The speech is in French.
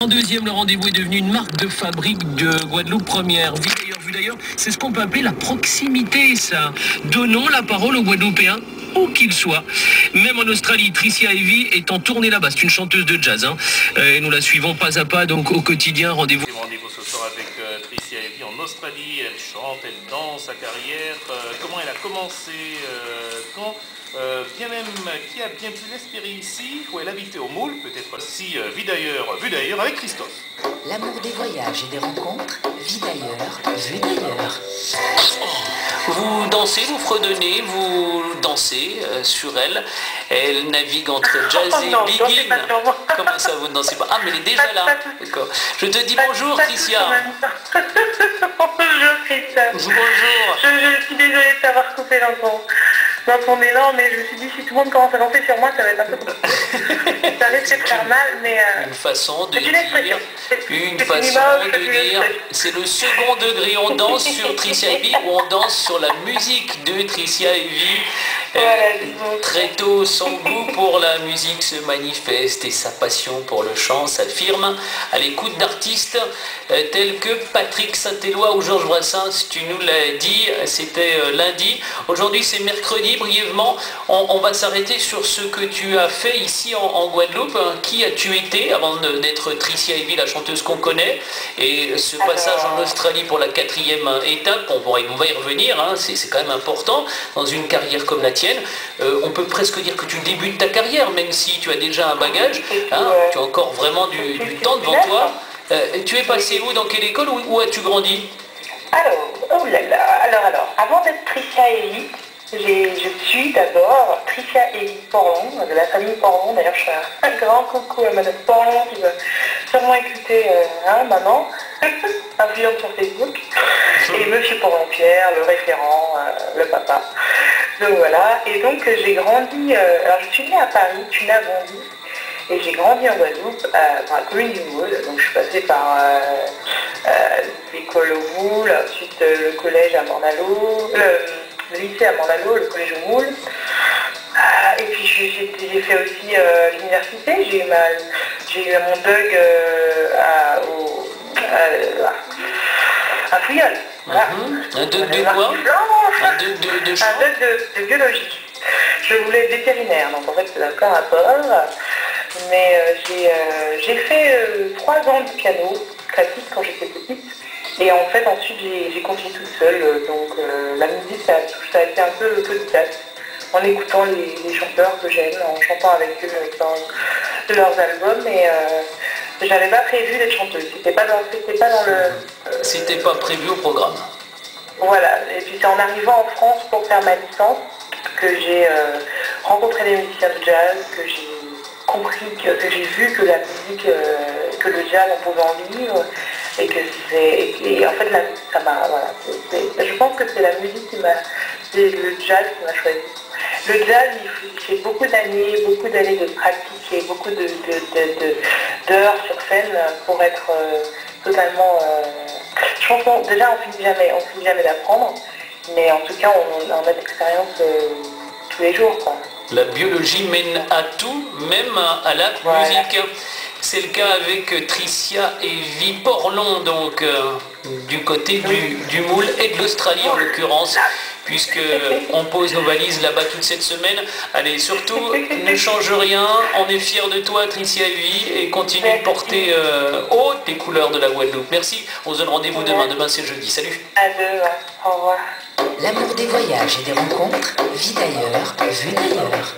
En deuxième, le rendez-vous est devenu une marque de fabrique de Guadeloupe première. Vu d'ailleurs, c'est ce qu'on peut appeler la proximité, ça. Donnons la parole aux Guadeloupéens, où qu'ils soient. Même en Australie, Tricia Heavy est en tournée là-bas. C'est une chanteuse de jazz. Et nous la suivons pas à pas, donc au quotidien. Rendez-vous Ce soir avec Tricia Heavy en Australie. Elle chante, elle danse, sa carrière. Comment elle a commencé quand bien même qui a bien pu l'espérer ici, où elle habitait au Moule, peut-être aussi vu d'ailleurs avec Christophe. L'amour des voyages et des rencontres, vit d'ailleurs, vu d'ailleurs. Vous dansez, vous fredonnez, vous dansez sur elle. Elle navigue entre jazz et big in. Comment ça, vous ne dansez pas? Ah, mais elle est déjà là. D'accord. Je te dis bonjour, Tricia. Bonjour, Christophe. Bonjour. Je suis désolée de t'avoir coupé dans ton élan, mais je me suis dit, si tout le monde commence à danser sur moi, ça va être un peu compliqué. Ça risque de faire mal, mais... Une façon de dire, c'est le second degré. On danse sur Tricia Heavy ou on danse sur la musique de Tricia Heavy. Très tôt, son goût pour la musique se manifeste et sa passion pour le chant s'affirme à l'écoute d'artistes tels que Patrick Saint-Éloi ou Georges Brassens. Tu nous l'as dit, c'était lundi. Aujourd'hui, c'est mercredi. Brièvement, on va s'arrêter sur ce que tu as fait ici en Guadeloupe. Qui as-tu été avant d'être Tricia Heavy, la chanteuse qu'on connaît, et ce passage en Australie pour la 4e étape, on va y revenir, c'est quand même important dans une carrière comme la tienne. On peut presque dire que tu débutes ta carrière, même si tu as déjà un bagage, tu as encore vraiment du temps devant toi. Tu es passé où, dans quelle école, où as-tu grandi? Alors, avant d'être Tricia Heavy, je suis d'abord Tricia Heavy Porlon, de la famille Porlon. D'ailleurs, je fais un grand coucou à Madame Porlon qui va sûrement écouter maman, influente sur Facebook, et Monsieur Porlon-Pierre, le référent, le papa. Donc voilà, et donc j'ai grandi, alors je suis née à Paris, je suis née à Bondy, et j'ai grandi en Guadeloupe, dans la commune du Moule. Donc je suis passée par l'école au Moule, ensuite le collège à Morne-à-l'Eau, le lycée à Morne-à-l'Eau, le collège au Moule. Et puis j'ai fait aussi l'université, j'ai eu mon DUG à Fouillol. Voilà. Un DUG de quoi? Un DUG de biologie. Je voulais être vétérinaire, donc en fait c'est d'accord à rapport. Mais j'ai fait 3 ans de piano classique quand j'étais petite. Et en fait ensuite j'ai continué toute seule. Donc la musique ça a été un peu autodidacte, en écoutant les chanteurs que j'aime, en chantant avec eux dans leurs albums. Et j'avais pas prévu d'être chanteuse. C'était pas dans le... C'était pas prévu au programme. Voilà, et puis c'est en arrivant en France pour faire ma licence que j'ai rencontré des musiciens de jazz, que j'ai compris, que j'ai vu que la musique, que le jazz on pouvait en vivre, et en fait ça m'a, voilà, je pense que c'est la musique c'est le jazz qui m'a choisi. Le jazz, il fait beaucoup d'années de pratique et beaucoup d'heures sur scène pour être totalement... je pense que déjà on finit jamais d'apprendre, mais en tout cas on a de l'expérience tous les jours, quoi. La biologie mène à tout, même à la musique. C'est le cas avec Tricia Heavy Porlon, donc du côté du Moule et de l'Australie en l'occurrence, puisque on pose nos valises là-bas toute cette semaine. Allez, surtout, ne change rien, on est fiers de toi, Tricia Heavy, et continue de porter haut tes couleurs de la Guadeloupe. Merci, on se donne rendez-vous demain. Demain c'est jeudi. Salut. À demain, au revoir. L'amour des voyages et des rencontres, vit d'ailleurs, vu d'ailleurs.